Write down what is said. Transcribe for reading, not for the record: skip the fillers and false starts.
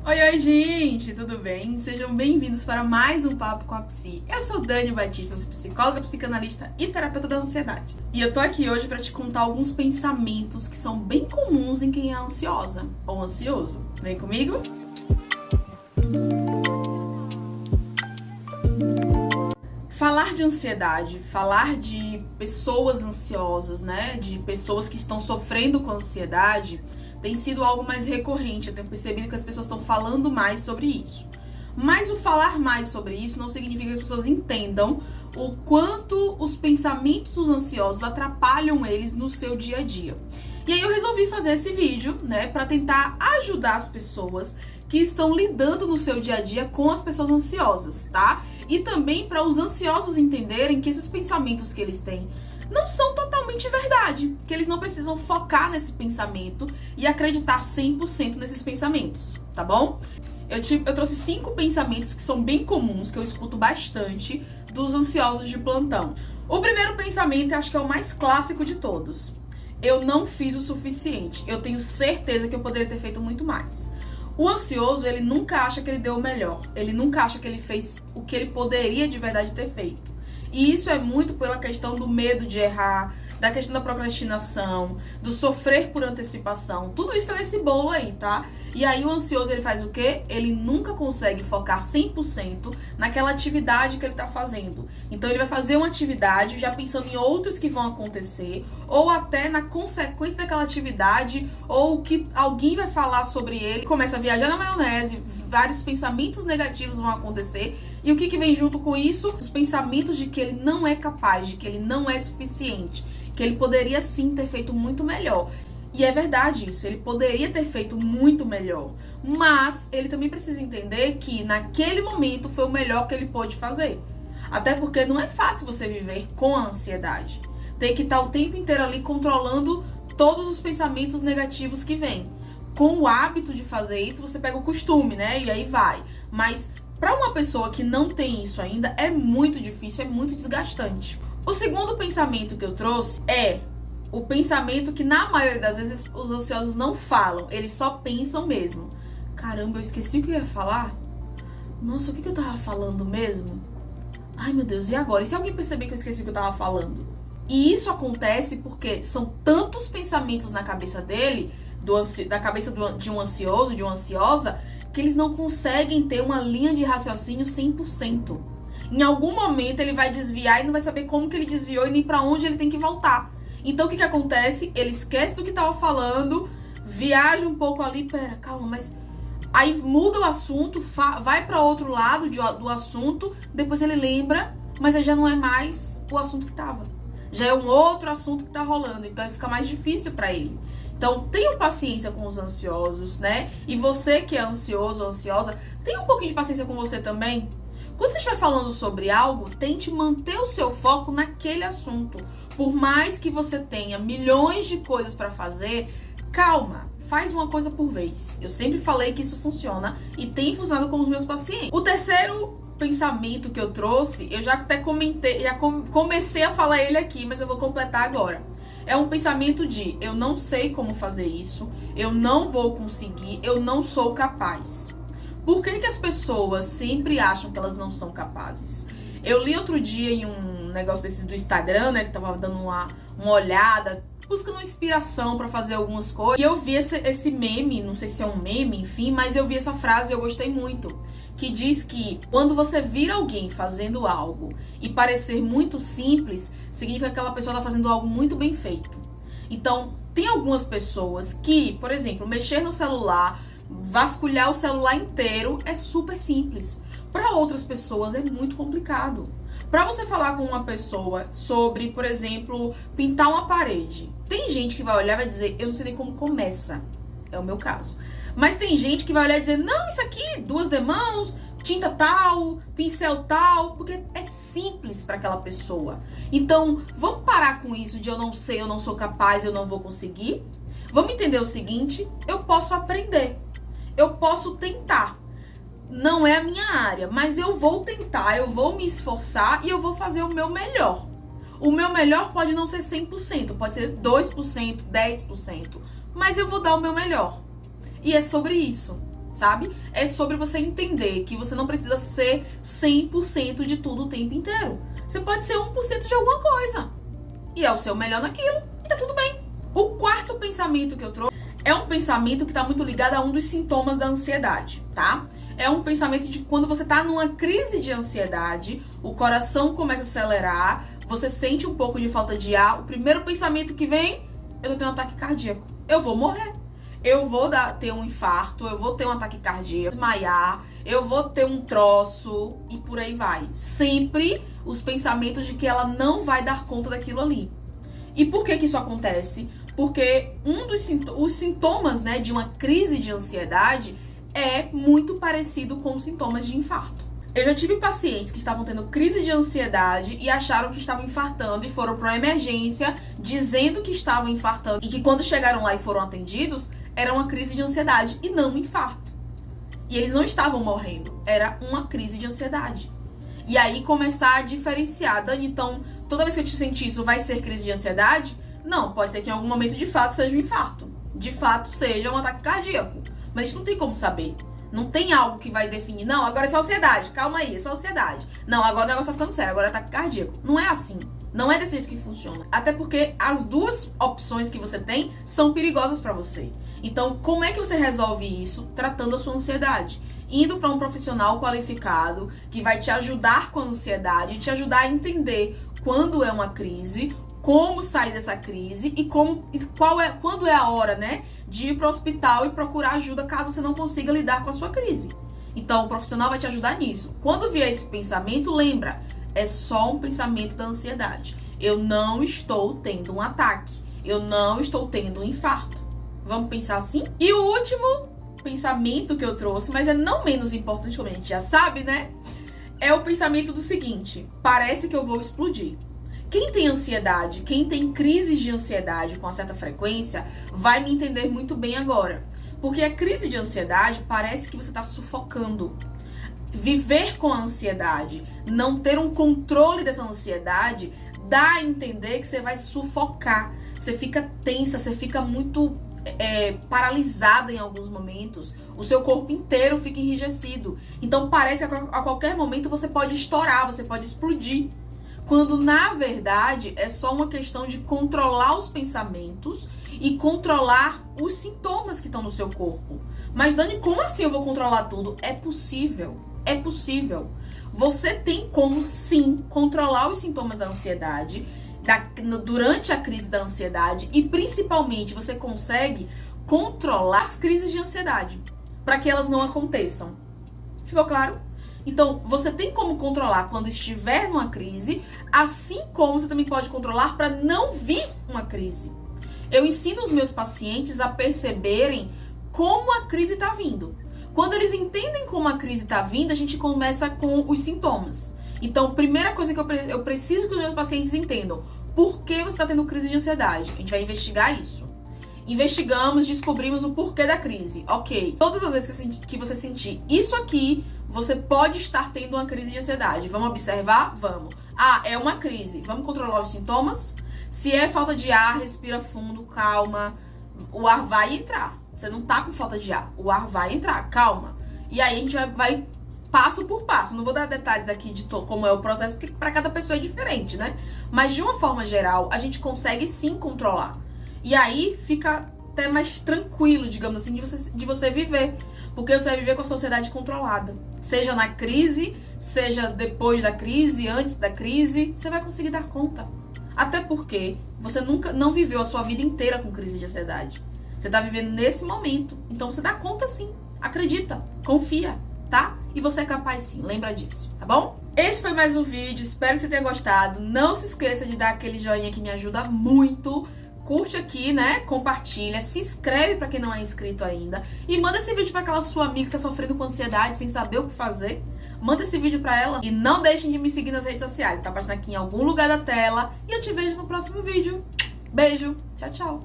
Oi, oi, gente, tudo bem? Sejam bem-vindos para mais um Papo com a Psi. Eu sou Dani Batista, sou psicóloga, psicanalista e terapeuta da ansiedade. E eu tô aqui hoje para te contar alguns pensamentos que são bem comuns em quem é ansiosa ou ansioso. Vem comigo? Falar de ansiedade, falar de pessoas ansiosas, né? De pessoas que estão sofrendo com ansiedade, tem sido algo mais recorrente. Eu tenho percebido que as pessoas estão falando mais sobre isso. Mas o falar mais sobre isso não significa que as pessoas entendam o quanto os pensamentos dos ansiosos atrapalham eles no seu dia a dia. E aí eu resolvi fazer esse vídeo, né, para tentar ajudar as pessoas que estão lidando no seu dia a dia com as pessoas ansiosas, tá? E também para os ansiosos entenderem que esses pensamentos que eles têm não são totalmente verdade, que eles não precisam focar nesse pensamento e acreditar 100% nesses pensamentos, tá bom? Eu trouxe 5 pensamentos que são bem comuns, que eu escuto bastante dos ansiosos de plantão. O primeiro pensamento, acho que é o mais clássico de todos. Eu não fiz o suficiente, eu tenho certeza que eu poderia ter feito muito mais. O ansioso, ele nunca acha que ele deu o melhor, ele nunca acha que ele fez o que ele poderia de verdade ter feito. E isso é muito pela questão do medo de errar, da questão da procrastinação, do sofrer por antecipação. Tudo isso tá nesse bolo aí, tá? E aí o ansioso, ele faz o quê? Ele nunca consegue focar 100% naquela atividade que ele tá fazendo. Então ele vai fazer uma atividade já pensando em outras que vão acontecer, ou até na consequência daquela atividade, ou o que alguém vai falar sobre ele. Começa a viajar na maionese, vários pensamentos negativos vão acontecer. E o que vem junto com isso? Os pensamentos de que ele não é capaz, de que ele não é suficiente, que ele poderia sim ter feito muito melhor. E é verdade isso, ele poderia ter feito muito melhor. Mas ele também precisa entender que naquele momento foi o melhor que ele pôde fazer. Até porque não é fácil você viver com a ansiedade. Tem que estar o tempo inteiro ali controlando todos os pensamentos negativos que vêm. Com o hábito de fazer isso, você pega o costume, né? E aí vai. Mas para uma pessoa que não tem isso ainda, é muito difícil, é muito desgastante. O segundo pensamento que eu trouxe é o pensamento que na maioria das vezes os ansiosos não falam, eles só pensam mesmo. Caramba, eu esqueci o que eu ia falar? Nossa, o que eu tava falando mesmo? Ai meu Deus, e agora? E se alguém perceber que eu esqueci o que eu tava falando? E isso acontece porque são tantos pensamentos na cabeça dele, da cabeça de um ansioso, de uma ansiosa, que eles não conseguem ter uma linha de raciocínio 100%. Em algum momento ele vai desviar e não vai saber como que ele desviou e nem pra onde ele tem que voltar. Então o que acontece? Ele esquece do que tava falando, viaja um pouco ali, pera, calma, mas... Aí muda o assunto, vai pra outro lado do assunto, depois ele lembra, mas aí já não é mais o assunto que tava. Já é um outro assunto que tá rolando, então aí fica mais difícil pra ele. Então, tenham paciência com os ansiosos, né? E você que é ansioso ou ansiosa, tenha um pouquinho de paciência com você também. Quando você estiver falando sobre algo, tente manter o seu foco naquele assunto. Por mais que você tenha milhões de coisas para fazer, calma, faz uma coisa por vez. Eu sempre falei que isso funciona e tem funcionado com os meus pacientes. O terceiro pensamento que eu trouxe, eu já até comentei, comecei a falar ele aqui, mas eu vou completar agora. É um pensamento de eu não sei como fazer isso, eu não vou conseguir, eu não sou capaz. Por que as pessoas sempre acham que elas não são capazes? Eu li outro dia em um negócio desses do Instagram, né, que tava dando uma olhada, buscando inspiração pra fazer algumas coisas. E eu vi esse meme, não sei se é um meme, enfim, mas eu vi essa frase e eu gostei muito. Que diz que quando você vir alguém fazendo algo e parecer muito simples, significa que aquela pessoa está fazendo algo muito bem feito. Então, tem algumas pessoas que, por exemplo, mexer no celular, vasculhar o celular inteiro é super simples. Para outras pessoas é muito complicado. Para você falar com uma pessoa sobre, por exemplo, pintar uma parede, tem gente que vai olhar e vai dizer, eu não sei nem como começa. É o meu caso. Mas tem gente que vai olhar e dizer, não, isso aqui, 2 demãos, tinta tal, pincel tal, porque é simples para aquela pessoa. Então, vamos parar com isso de eu não sei, eu não sou capaz, eu não vou conseguir. Vamos entender o seguinte, eu posso aprender, eu posso tentar. Não é a minha área, mas eu vou tentar, eu vou me esforçar e eu vou fazer o meu melhor. O meu melhor pode não ser 100%, pode ser 2%, 10%, mas eu vou dar o meu melhor. E é sobre isso. sabe? É sobre você entender que você não precisa ser 100% de tudo o tempo inteiro. Você pode ser 1% de alguma coisa. E é o seu melhor naquilo, e tá tudo bem. O quarto pensamento que eu trouxe é um pensamento que tá muito ligado a um dos sintomas da ansiedade, tá? É um pensamento de quando você tá numa crise de ansiedade, o coração começa a acelerar, você sente um pouco de falta de ar, o primeiro pensamento que vem, eu tô tendo um ataque cardíaco, eu vou morrer. Eu vou ter um infarto, eu vou ter um ataque cardíaco, desmaiar, eu vou ter um troço e por aí vai. Sempre os pensamentos de que ela não vai dar conta daquilo ali. E por que isso acontece? Porque os sintomas, né, de uma crise de ansiedade é muito parecido com os sintomas de infarto. Eu já tive pacientes que estavam tendo crise de ansiedade e acharam que estavam infartando e foram para uma emergência dizendo que estavam infartando e que quando chegaram lá e foram atendidos, era uma crise de ansiedade e não um infarto. E eles não estavam morrendo, era uma crise de ansiedade. E aí começar a diferenciar, Dani, então toda vez que eu te sentir isso vai ser crise de ansiedade? Não, pode ser que em algum momento de fato seja um infarto, de fato seja um ataque cardíaco, mas a gente não tem como saber. Não tem algo que vai definir, não, agora é só ansiedade, calma aí, é só ansiedade. Não, agora o negócio tá ficando sério, agora é ataque cardíaco. Não é assim. Não é desse jeito que funciona. Até porque as duas opções que você tem são perigosas pra você. Então, como é que você resolve isso? Tratando a sua ansiedade. Indo para um profissional qualificado que vai te ajudar com a ansiedade, te ajudar a entender quando é uma crise, como sair dessa crise e quando é a hora, né, de ir para o hospital e procurar ajuda caso você não consiga lidar com a sua crise. Então, o profissional vai te ajudar nisso. Quando vier esse pensamento, lembra, é só um pensamento da ansiedade. Eu não estou tendo um ataque. Eu não estou tendo um infarto. Vamos pensar assim? E o último pensamento que eu trouxe, mas é não menos importante, como a gente já sabe, né? É o pensamento do seguinte: parece que eu vou explodir. Quem tem ansiedade, quem tem crises de ansiedade com uma certa frequência, vai me entender muito bem agora. Porque a crise de ansiedade parece que você está sufocando. Viver com a ansiedade, não ter um controle dessa ansiedade, dá a entender que você vai sufocar. Você fica tensa, você fica muito paralisada em alguns momentos. O seu corpo inteiro fica enrijecido. Então parece que a qualquer momento você pode estourar, você pode explodir. Quando na verdade é só uma questão de controlar os pensamentos e controlar os sintomas que estão no seu corpo. Mas Dani, como assim eu vou controlar tudo? É possível. É possível. Você tem como sim controlar os sintomas da ansiedade durante a crise da ansiedade e principalmente você consegue controlar as crises de ansiedade para que elas não aconteçam. Ficou claro? Então, você tem como controlar quando estiver numa crise, assim como você também pode controlar para não vir uma crise. Eu ensino os meus pacientes a perceberem como a crise está vindo. Quando eles entendem como a crise está vindo, a gente começa com os sintomas. Então, primeira coisa que eu preciso que os meus pacientes entendam: por que você está tendo crise de ansiedade? A gente vai investigar isso. Investigamos, descobrimos o porquê da crise. Ok, todas as vezes que você sentir isso aqui, você pode estar tendo uma crise de ansiedade. Vamos observar? Vamos. Ah, é uma crise. Vamos controlar os sintomas? Se é falta de ar, respira fundo, calma. O ar vai entrar. Você não tá com falta de ar. O ar vai entrar, calma. E aí a gente vai passo por passo. Não vou dar detalhes aqui de como é o processo, porque para cada pessoa é diferente, né? Mas de uma forma geral, a gente consegue sim controlar. E aí fica até mais tranquilo, digamos assim, de você viver. Porque você vai viver com a sua ansiedade controlada. Seja na crise, seja depois da crise, antes da crise, você vai conseguir dar conta. Até porque você não viveu a sua vida inteira com crise de ansiedade. Você tá vivendo nesse momento. Então você dá conta sim. Acredita, confia, tá? E você é capaz sim, lembra disso, tá bom? Esse foi mais um vídeo, espero que você tenha gostado. Não se esqueça de dar aquele joinha que me ajuda muito. Curte aqui, né? Compartilha, se inscreve pra quem não é inscrito ainda. E manda esse vídeo pra aquela sua amiga que tá sofrendo com ansiedade, sem saber o que fazer. Manda esse vídeo pra ela. E não deixem de me seguir nas redes sociais. Tá passando aqui em algum lugar da tela. E eu te vejo no próximo vídeo. Beijo. Tchau, tchau.